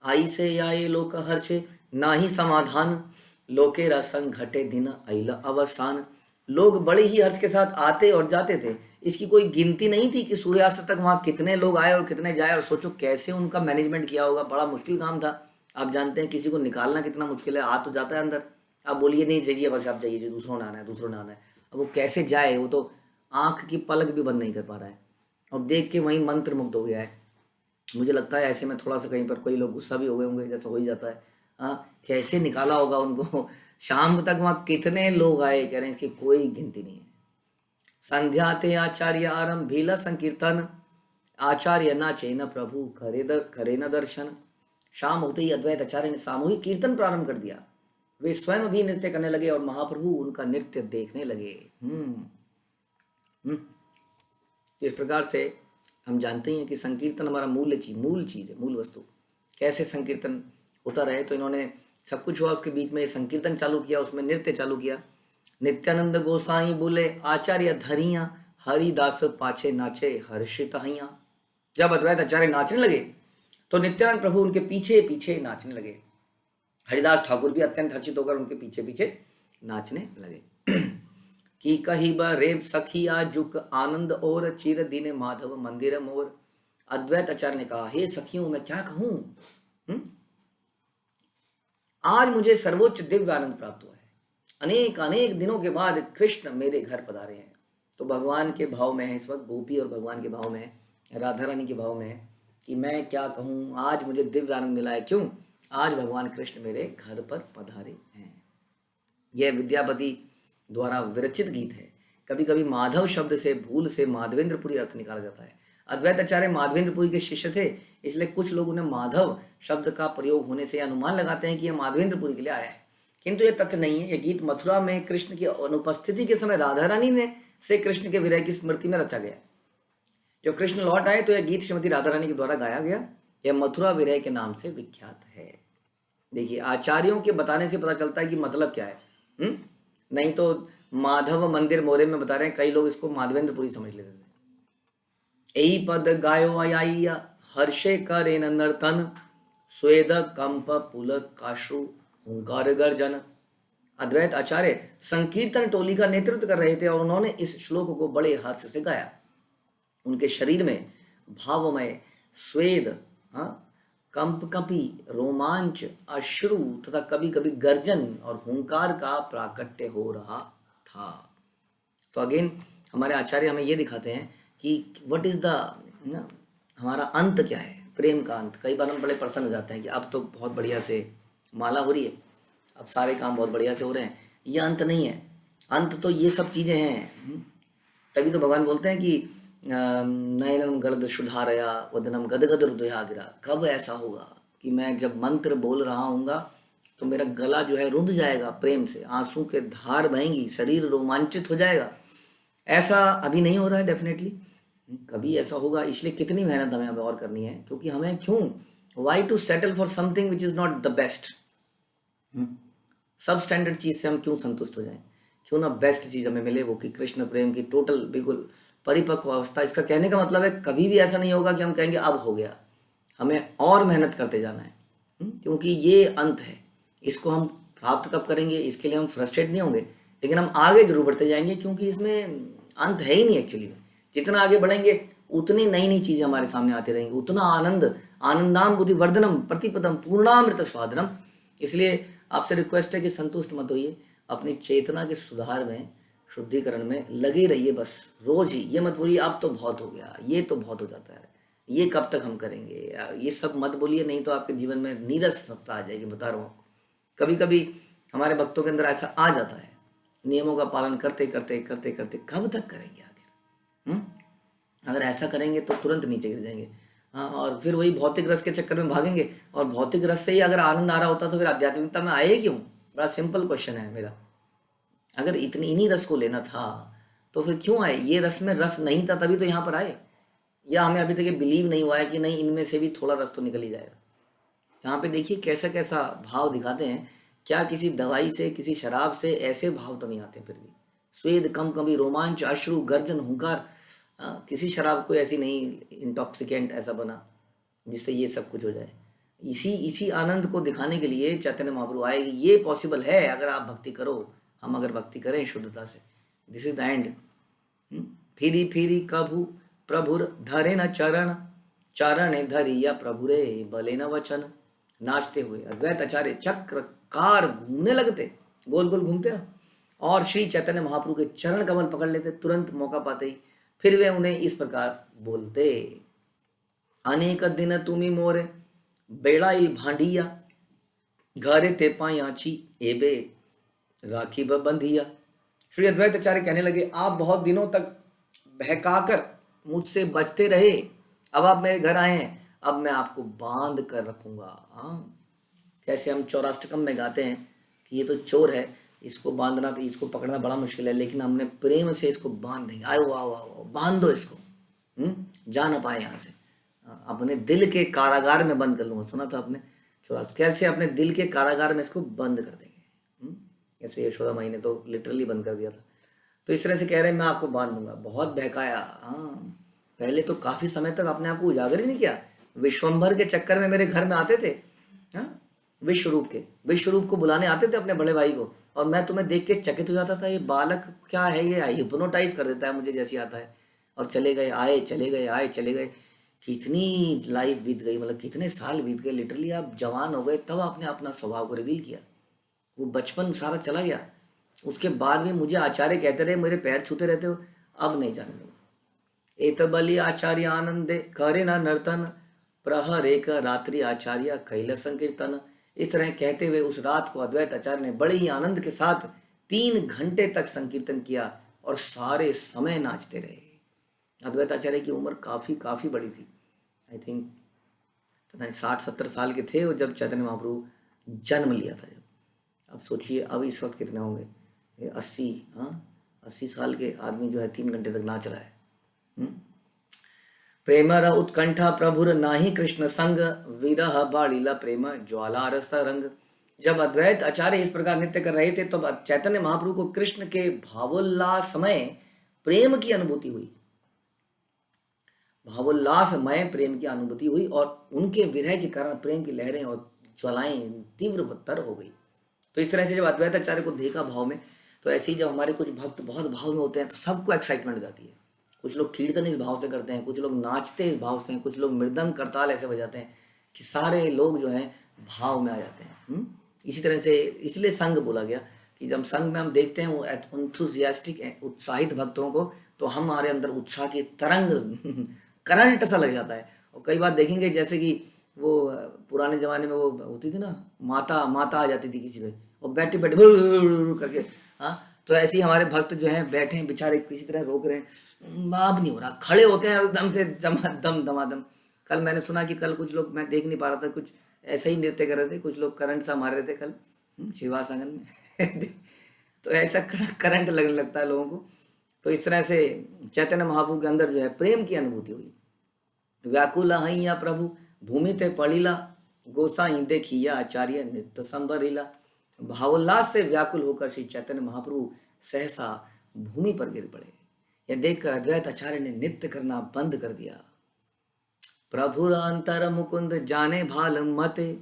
आई से या ये लोक हर्षे ना ही समाधान, लोके रसंग घटे दिन अइला अवसान। लोग बड़े ही हर्ष के साथ आते और जाते थे, इसकी कोई गिनती नहीं थी कि सूर्यास्त तक वहाँ कितने लोग आए और कितने जाए। और सोचो कैसे उनका मैनेजमेंट किया होगा, बड़ा मुश्किल काम था। आप जानते हैं किसी को निकालना कितना मुश्किल है, आ तो जाता है अंदर, आप बोलिए नहीं जाइए बस आप जाइए, दूसरों ने आना है, दूसरों ने आना है। अब वो कैसे जाए, वो तो आंख की पलक भी बंद नहीं कर पा रहा है। अब देख के वहीं मंत्र मुग्ध हो गया है। मुझे लगता है ऐसे में थोड़ा सा कहीं पर कोई लोग गुस्सा भी हो गए होंगे, जैसा हो ही जाता है। हाँ, कैसे निकाला होगा उनको। शाम तक वहाँ कितने लोग आए, कह रहे हैं इसकी कोई गिनती नहीं है। संध्या ते आचार्य आरंभ भीला संकीर्तन, आचार्य नाचे न प्रभु करे न दर्शन। शाम होते ही अद्वैत आचार्य ने सामूहिक कीर्तन प्रारंभ कर दिया। वे स्वयं भी नृत्य करने लगे और महाप्रभु उनका नृत्य देखने लगे। इस प्रकार से हम जानते हैं कि संकीर्तन हमारा मूल चीज है, मूल वस्तु। कैसे संकीर्तन होता रहे, तो इन्होंने सब कुछ हुआ, उसके बीच में संकीर्तन चालू किया, उसमें नृत्य चालू किया। नित्यानंद गोसाई बोले आचार्य धरिया, हरिदास पाछे नाचे हर्षित हइया। जब अद्वैत आचार्य नाचने लगे तो नित्यानंद प्रभु उनके पीछे पीछे नाचने लगे। हरिदास ठाकुर भी अत्यंत हर्षित होकर उनके पीछे पीछे नाचने लगे। कि कही रेब सखिया जुक आनंद और चिर दिन माधव मंदिर मोर। अद्वैत आचार्य ने कहा, हे सखियों मैं क्या कहूं, आज मुझे सर्वोच्च दिव्य आनंद प्राप्त हुआ है। अनेक अनेक दिनों के बाद कृष्ण मेरे घर पधारे हैं। तो भगवान के भाव में है इस वक्त, गोपी और भगवान के भाव में है, राधा रानी के भाव में है कि मैं क्या कहूं, आज मुझे दिव्य आनंद मिला है। क्यों? आज भगवान कृष्ण मेरे घर पर पधारे हैं। यह विद्यापति द्वारा विरचित गीत है। कभी कभी माधव शब्द से भूल से माधवेंद्रपुरी अर्थ निकाला जाता है। अद्वैत आचार्य माधवेंद्रपुरी के शिष्य थे, इसलिए कुछ लोग उन्हें माधव शब्द का प्रयोग होने से अनुमान लगाते हैं कि यह माधवेंद्रपुरी के लिए आया है, किंतु यह तथ्य नहीं है। यह गीत मथुरा में कृष्ण की अनुपस्थिति के समय राधा रानी ने से कृष्ण के विरह की स्मृति में रचा गया। जब कृष्ण लौट आए तो यह गीत श्रीमती राधा रानी के द्वारा गाया गया। यह मथुरा विरह के नाम से विख्यात है। देखिए, आचार्यों के बताने से पता चलता है कि मतलब क्या है। नहीं तो माधव मंदिर मोरे में बता रहे हैं, कई लोग इसको माधवेंद्रपुरी समझ लेते थे। एई पद गायो आइया हर्षे करे नर्तन, स्वेद कंप पुल काशु हुंकार गर्जन। अद्वैत आचार्य संकीर्तन टोली का नेतृत्व कर रहे थे और उन्होंने इस श्लोक को बड़े हर्ष से गाया। उनके शरीर में भावमय स्वेद, कंपी, रोमांच, अश्रु तथा कभी कभी गर्जन और हुंकार का प्राकट्य हो रहा था। तो अगेन हमारे आचार्य हमें ये दिखाते हैं कि व्हाट इज द हमारा अंत क्या है, प्रेम का अंत। कई बार हम बड़े प्रसन्न हो जाते हैं कि अब तो बहुत बढ़िया से माला हो रही है, अब सारे काम बहुत बढ़िया से हो रहे हैं। ये अंत नहीं है, अंत तो ये सब चीजें हैं। तभी तो भगवान बोलते हैं कि नयनम गलद सुधारया वदनम गदगद हृदया गिरा। कब ऐसा होगा कि मैं जब मंत्र बोल रहा हूँगा तो मेरा गला जो है रुंध जाएगा प्रेम से, आंसू के धार बहेंगी, शरीर रोमांचित हो जाएगा। ऐसा अभी नहीं हो रहा है, डेफिनेटली कभी ऐसा होगा। इसलिए कितनी मेहनत हमें और करनी है, क्योंकि हमें क्यों, why to settle for something which is not the best. सब स्टैंडर्ड चीज से हम क्यों संतुष्ट हो जाएं, क्यों ना बेस्ट चीज हमें मिले, वो कि कृष्ण प्रेम की टोटल बिल्कुल परिपक्व अवस्था। इसका कहने का मतलब है कभी भी ऐसा नहीं होगा कि हम कहेंगे अब हो गया, हमें और मेहनत करते जाना है, क्योंकि ये अंत है। इसको हम प्राप्त कब करेंगे, इसके लिए हम फ्रस्ट्रेट नहीं होंगे, लेकिन हम आगे जरूर बढ़ते जाएंगे, क्योंकि इसमें अंत है ही नहीं एक्चुअली में। जितना आगे बढ़ेंगे उतनी नई नई चीजें हमारे सामने आती रहेंगी, उतना आनंद, आनंदाम बुद्धि वर्धनम प्रतिपदम पूर्णामृत स्वादनम। इसलिए आपसे रिक्वेस्ट है कि संतुष्ट मत होइए, अपनी चेतना के सुधार में, शुद्धिकरण में लगे रहिए बस रोज ही। ये मत बोलिए अब तो बहुत हो गया, ये तो बहुत हो जाता है, ये कब तक हम करेंगे, ये सब मत बोलिए, नहीं तो आपके जीवन में नीरसता आ जाएगी। बता रहा हूँ आपको, कभी कभी हमारे भक्तों के अंदर ऐसा आ जाता है, नियमों का पालन करते करते करते करते कब तक करेंगे आखिर। अगर ऐसा करेंगे तो तुरंत नीचे गिर जाएंगे। और फिर वही भौतिक रस के चक्कर में भागेंगे, और भौतिक रस से ही अगर आनंद आ रहा होता तो फिर आध्यात्मिकता में आए क्यों? बड़ा सिंपल क्वेश्चन है मेरा। अगर इन्हीं रस को लेना था तो फिर क्यों आए? ये रस में रस नहीं था तभी तो यहाँ पर आए, या हमें अभी तक ये बिलीव नहीं हुआ है कि नहीं इनमें से भी थोड़ा रस तो निकल ही जाएगा। यहाँ पे देखिए कैसा कैसा भाव दिखाते हैं। क्या किसी दवाई से, किसी शराब से ऐसे भाव तो नहीं आते। फिर भी स्वेद, कम कभी, रोमांच, अश्रु, गर्जन, हुंकार, किसी शराब को ऐसी नहीं इंटॉक्सिकेंट ऐसा बना जिससे ये सब कुछ हो जाए। इसी आनंद को दिखाने के लिए चैतन्य महाप्रभु आए। ये पॉसिबल है अगर आप भक्ति करो, हम अगर भक्ति करें शुद्धता से। This is the end. Free free कभू प्रभुर धरे न चरण, चरण धरिया प्रभु रे बले न वचन। नाचते हुए अद्वैत आचार्य चक्र कार घूमने लगते, गोल गोल घूमते ना, और श्री चैतन्य महाप्रभु के चरण कमल पकड़ लेते तुरंत मौका पाते ही। फिर वे उन्हें इस प्रकार बोलते, अनेक दिन तुमी मोरे बेड़ा इल भांडिया, घरे ते पायाची एबे राखी बंधिया। श्री अद्वैत आचार्य कहने लगे, आप बहुत दिनों तक बहकाकर मुझसे बचते रहे, अब आप मेरे घर आए हैं, अब मैं आपको बांध कर रखूंगा। हाँ, कैसे हम चौराष्टकम में गाते हैं कि ये तो चोर है, इसको बांधना, तो इसको पकड़ना बड़ा मुश्किल है, लेकिन हमने प्रेम से इसको बांध देंगे। आओ आओ आओ, बांध दो इसको, जा ना पाए यहाँ से। अपने दिल के कारागार में बंद कर लूंगा। सुना था आपने चौरास, कैसे अपने दिल के कारागार में इसको बंद कर देंगे। ऐसे यशोदा माई ने तो लिटरली बंद कर दिया था। तो इस तरह से कह रहे हैं मैं आपको बांध दूंगा। बहुत बहकाया। हाँ, पहले तो काफी समय तक अपने आप को उजागर ही नहीं किया। विश्वम्भर के चक्कर में मेरे घर में आते थे। हाँ, विश्व रूप को बुलाने आते थे अपने बड़े भाई को, और मैं तुम्हें देख के चकित हो जाता था, ये बालक क्या है, ये हिप्नोटाइज कर देता है मुझे जैसी आता है। और चले गए आए, चले गए आए, चले गए। कितनी लाइफ बीत गई, मतलब कितने साल बीत गए। लिटरली आप जवान हो गए तब आपने अपना स्वभाव को रिवील किया। वो बचपन सारा चला गया। उसके बाद भी मुझे आचार्य कहते रहे, मेरे पैर छूते रहते हो। अब नहीं जाने दूंगा। एत बलि आचार्य आनंदे करे न नर्तन, प्रहर एक रात्रि आचार्य कैल संकीर्तन। इस तरह कहते हुए उस रात को अद्वैत आचार्य ने बड़े ही आनंद के साथ 3 घंटे तक संकीर्तन किया और सारे समय नाचते रहे। अद्वैत आचार्य की उम्र काफी काफी बड़ी थी। आई थिंक पता नहीं 60-70 साल के थे वो जब चैतन्य महाप्रभु जन्म लिया था। जब अब सोचिए अब इस वक्त कितने होंगे, 80। हाँ, 80 साल के आदमी जो है 3 घंटे तक नाच रहा है। प्रेमर उत्कंठा प्रभुर नाही कृष्ण संग, विरह बाड़ीला प्रेम ज्वाला रस रंग। जब अद्वैत आचार्य इस प्रकार नृत्य कर रहे थे तब तो चैतन्य महाप्रभु को कृष्ण के भावोल्लास समय प्रेम की अनुभूति हुई। भावोल्लासमय प्रेम की अनुभूति हुई और उनके विरह के कारण प्रेम की लहरें और ज्वालाएं तीव्रतर हो गई। तो इस तरह से जब अद्वैत आचार्य को देखा भाव में, तो ऐसे ही जब हमारे कुछ भक्त बहुत भाव में होते हैं तो सबको एक्साइटमेंट हो जाती है। कुछ लोग कीर्तन इस भाव से करते हैं, कुछ लोग नाचते इस भाव से हैं, कुछ लोग मृदंग करताल ऐसे बजाते हैं कि सारे लोग जो हैं भाव में आ जाते हैं। इसी तरह से इसलिए संघ बोला गया कि जब संघ में हम देखते हैं वो एंथुसियास्टिक उत्साहित भक्तों को, तो हमारे अंदर उत्साह की तरंग करंट सा लग जाता है। और कई बार देखेंगे जैसे कि वो पुराने जमाने में वो होती थी ना, माता माता आ जाती थी किसी पे और बैठे बैठे करके। हाँ, तो ऐसे ही हमारे भक्त जो हैं बैठे हैं बेचारे किसी तरह रोक रहे हैं, अब नहीं हो रहा, खड़े होते हैं एकदम से दम दमादम। कल मैंने सुना कि कल कुछ लोग, मैं देख नहीं पा रहा था, कुछ ऐसे ही नृत्य कर रहे थे, कुछ लोग करंट सा मार रहे थे कल शिवास आंगन में तो ऐसा करंट लगने लगता है लोगों को। तो इस तरह से चैतन्य महाप्रभु के अंदर जो है प्रेम की अनुभूति हुई। व्याकुल हैया प्रभु भूमि ते पड़ीला, गोसाई देखिया आचार्य नित्य संबरीला। भावोल्लास से व्याकुल होकर श्री चैतन्य महाप्रभु सहसा भूमि पर गिर पड़े। यह देखकर अद्वैत आचार्य ने नृत्य करना बंद कर दिया। प्रभु अंतर मुकुंद जाने भाल मते,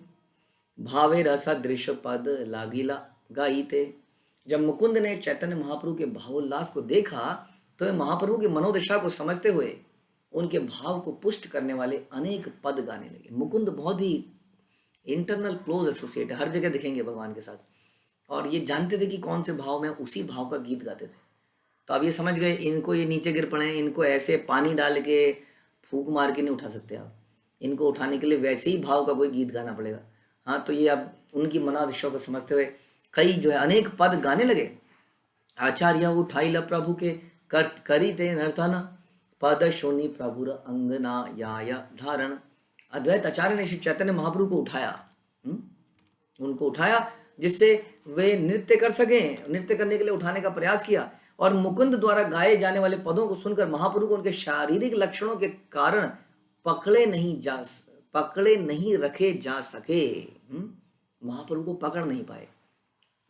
भावे रसदृश पद लागिला गाईते। जब मुकुंद ने चैतन्य महाप्रभु के भावोल्लास को देखा तो महाप्रभु की मनोदशा को समझते हुए उनके भाव को पुष्ट करने वाले अनेक पद गाने लगे। मुकुंद बहुत ही इंटरनल क्लोज एसोसिएट है, हर जगह दिखेंगे भगवान के साथ, और ये जानते थे कि कौन से भाव में उसी भाव का गीत गाते थे। तो अब ये समझ गए, इनको ये नीचे गिर पड़े हैं, इनको ऐसे पानी डाल के फूंक मार के नहीं उठा सकते आप, इनको उठाने के लिए वैसे ही भाव का कोई गीत गाना पड़ेगा। हाँ, तो ये अब उनकी मनोदशा को समझते हुए कई जो है अनेक पद गाने लगे। आचार्य उठाइल प्रभु के करी ते नर्तन, पद शोनी प्रभुर अंगना याय धारण। अद्वैत आचार्य ने श्री चैतन्य महाप्रभु को उठाया, उनको उठाया जिससे वे नृत्य कर सके। नृत्य करने के लिए उठाने का प्रयास किया और मुकुंद द्वारा गाए जाने वाले पदों को सुनकर महाप्रभु को उनके शारीरिक लक्षणों के कारण पकड़े नहीं रखे जा सके। महाप्रभु को पकड़ नहीं पाए,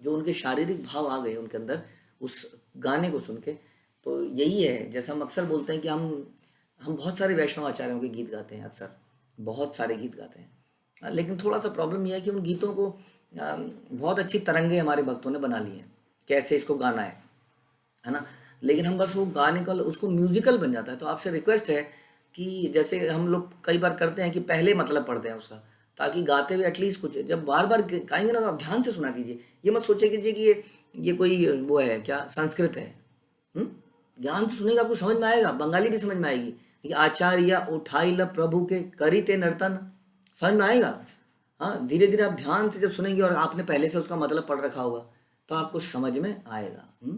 जो उनके शारीरिक भाव आ गए उनके अंदर उस गाने को सुन के। तो यही है, जैसा हम अक्सर बोलते हैं कि हम बहुत सारे वैष्णव आचार्यों के गीत गाते हैं, अक्सर बहुत सारे गीत गाते हैं, लेकिन थोड़ा सा प्रॉब्लम यह है कि उन गीतों को बहुत अच्छी तरंगे हमारे भक्तों ने बना ली हैं, कैसे इसको गाना है ना, लेकिन हम बस वो गाने का उसको म्यूजिकल बन जाता है। तो आपसे रिक्वेस्ट है कि जैसे हम लोग कई बार करते हैं कि पहले मतलब पढ़ते हैं उसका, ताकि गाते हुए एटलीस्ट कुछ, जब बार बार गाएंगे ना तो आप ध्यान से सुना कीजिए। ये मत सोचे कीजिए कि ये कोई वो है क्या संस्कृत है। ध्यान से सुनेगा आपको समझ में आएगा, बंगाली भी समझ में आएगी कि आचार्य उठाइल प्रभु के करीते नर्तन, समझ में आएगा। हाँ, धीरे धीरे आप ध्यान से जब सुनेंगे और आपने पहले से उसका मतलब पढ़ रखा होगा तो आपको समझ में आएगा।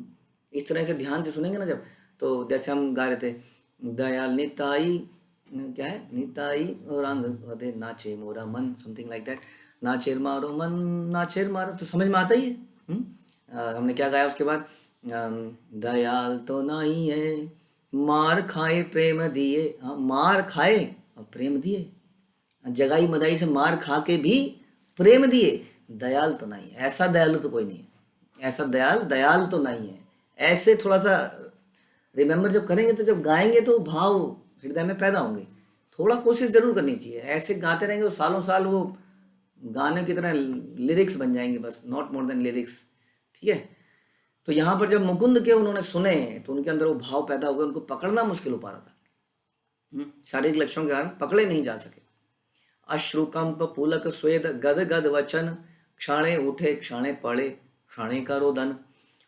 इस तरह से ध्यान से सुनेंगे ना जब, तो जैसे हम गा रहे थे, दयाल निताई क्या है, निताई और रंग अदे नाचे मोरा मन, समथिंग लाइक दैट। नाचेर मारो मन, नाचेर मारो, तो समझ में आता ही है। हमने क्या गाया उसके बाद, दयाल तो नहीं है, मार खाए प्रेम दिए। हाँ, मार खाए और प्रेम दिए, जगाई मदाई से मार खा के भी प्रेम दिए, दयाल तो नहीं है। ऐसा दयालु तो कोई नहीं है, ऐसा दयाल दयाल तो नहीं है। ऐसे थोड़ा सा रिमेम्बर जब करेंगे तो जब गाएंगे तो भाव हृदय में पैदा होंगे। थोड़ा कोशिश जरूर करनी चाहिए, ऐसे गाते रहेंगे तो सालों साल वो गाने की तरह लिरिक्स बन जाएंगे, बस नॉट मोर देन लिरिक्स। ठीक है, तो यहाँ पर जब मुकुंद के उन्होंने सुने तो उनके अंदर वो भाव पैदा हो गए, उनको पकड़ना मुश्किल हो पा रहा था, शारीरिक लक्षणों के कारण पकड़े नहीं जा सके। अश्रुकंप पुलक स्वेद गद गद वचन, क्षणे उठे क्षणे पड़े क्षणे का रोदन।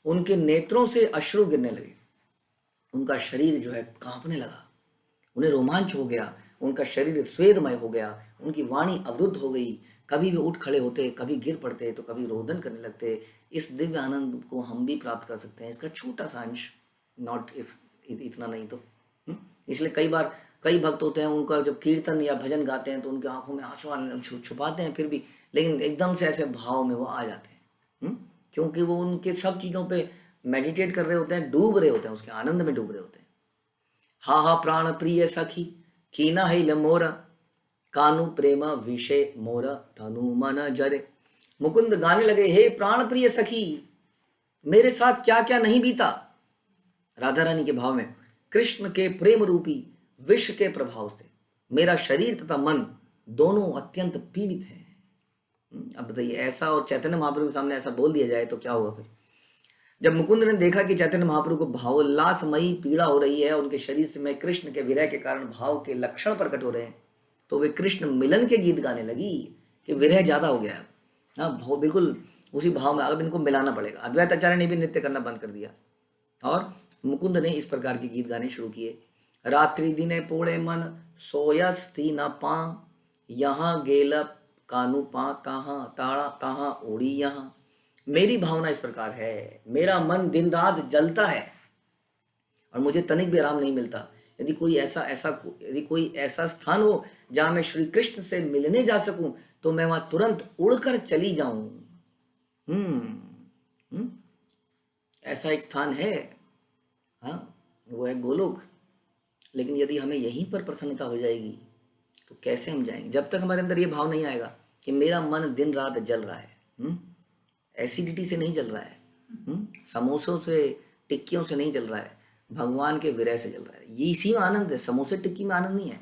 उनके नेत्रों से अश्रु गिरने लगे, उनका शरीर जो है कांपने लगा, उन्हें रोमांच हो गया, उनका शरीर स्वेदमय हो गया, उनकी वाणी अवरुद्ध हो गई। कभी भी उठ खड़े होते, कभी गिर पड़ते, तो कभी रोदन करने लगते। इस दिव्य आनंद को हम भी प्राप्त कर सकते हैं, इसका छोटा सा अंश, नॉट इफ इतना नहीं तो। इसलिए कई बार कई भक्त होते हैं, उनका जब कीर्तन या भजन गाते हैं तो उनकी आंखों में आंसू आने छुपाते हैं फिर भी, लेकिन एकदम से ऐसे भाव में वो आ जाते हैं, क्योंकि वो उनके सब चीज़ों पे मेडिटेट कर रहे होते हैं, डूब रहे होते हैं, उसके आनंद में डूब रहे होते हैं। हा हा प्राण प्रिय सखी कीना है मोरा, कानु प्रेम विषय मोरा धनु मन जरे। मुकुंद गाने लगे, हे प्राण प्रिय सखी, मेरे साथ क्या क्या नहीं बीता। राधा रानी के भाव में, कृष्ण के प्रेम रूपी विष के प्रभाव से मेरा शरीर तथा मन दोनों अत्यंत पीड़ित हैं। अब बताइए, ऐसा और चैतन्य महाप्रभु के सामने ऐसा बोल दिया जाए तो क्या होगा फिर। जब मुकुंद ने देखा कि चैतन्य महाप्रभु को भावोल्लासमयी पीड़ा हो रही है, उनके शरीर से में कृष्ण के विरह के कारण भाव के लक्षण प्रकट हो रहे हैं, तो वे कृष्ण मिलन के गीत गाने लगी कि विरह ज्यादा हो गया। हाँ, भाव बिल्कुल उसी भाव में, अब इनको मिलाना पड़ेगा। अद्वैत आचार्य ने भी नृत्य करना बंद कर दिया और मुकुंद ने इस प्रकार के गीत गाने शुरू किए। रात्रि दिने पोड़े मन सोयस्ती न पा, यहाँ गेल कानु पा कहाँ ताड़ा कहाँ ओड़ी यहाँ। मेरी भावना इस प्रकार है, मेरा मन दिन रात जलता है और मुझे तनिक भी आराम नहीं मिलता। यदि कोई ऐसा स्थान हो जहां मैं श्री कृष्ण से मिलने जा सकूं तो मैं वहां तुरंत उड़कर चली जाऊं। ऐसा एक स्थान है, हाँ, वो है गोलोक। लेकिन यदि हमें यहीं पर प्रसन्नता हो जाएगी तो कैसे हम जाएंगे, जब तक हमारे अंदर ये भाव नहीं आएगा कि मेरा मन दिन रात जल रहा है। एसिडिटी से नहीं जल रहा है, समोसों से टिक्कियों से नहीं जल रहा है, भगवान के विरह से जल रहा है। ये इसी में आनंद है, समोसे टिक्की में आनंद नहीं है।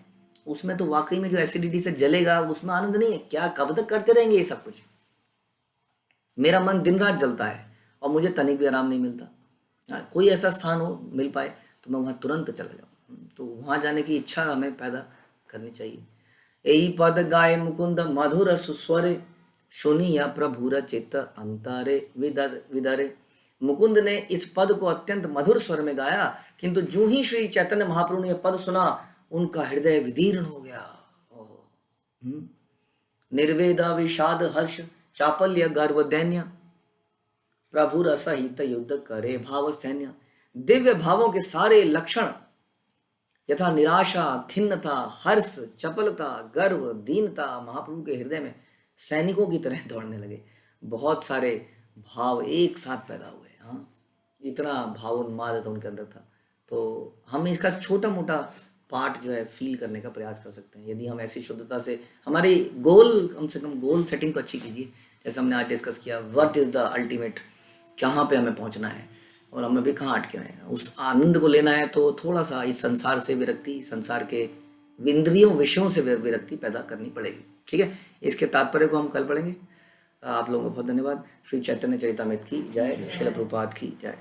उसमें तो वाकई में जो एसिडिटी से जलेगा उसमें आनंद नहीं है। क्या कब तक करते रहेंगे ये सब कुछ। मेरा मन दिन रात जलता है और मुझे तनिक भी आराम नहीं मिलता। कोई ऐसा स्थान हो मिल पाए तो मैं वहां तुरंत चला जाऊं। तो वहां जाने की इच्छा हमें पैदा करनी चाहिए। यही पद गाय मुकुंद मधुर सुस्वरे, सुनिया प्रभुर चित्त अंतरे विदरे। मुकुंद ने इस पद को अत्यंत मधुर स्वर में गाया, किंतु जो ही श्री चैतन्य महाप्रभु ने यह पद सुना उनका हृदय विदीर्ण हो गया। निर्वेदा विषाद हर्ष चापल्य गर्व दैन्य, प्रभु रसहित युद्ध करे भाव सैन्य। दिव्य भावों के सारे लक्षण यथा निराशा, खिन्नता, हर्ष, चपलता, गर्व, दीनता महाप्रभु के हृदय में सैनिकों की तरह दौड़ने लगे। बहुत सारे भाव एक साथ पैदा हुए। हाँ, इतना भावोन्माद तो उनके अंदर था। तो हम इसका छोटा मोटा पार्ट जो है फील करने का प्रयास कर सकते हैं, यदि हम ऐसी शुद्धता से हमारी गोल, कम से कम गोल सेटिंग तो अच्छी कीजिए। जैसे हमने आज डिस्कस किया, व्हाट इज द अल्टीमेट, कहाँ पे हमें पहुँचना है और हम अभी कहाँ अटके हैं। उस आनंद को लेना है तो थोड़ा सा इस संसार से विरक्ति, संसार के इंद्रियों विषयों से विरक्ति पैदा करनी पड़ेगी। ठीक है, इसके तात्पर्य को हम कल पढ़ेंगे। आप लोगों को बहुत धन्यवाद। श्री चैतन्य चरितामृत की जय, श्रील प्रभुपाद की जय।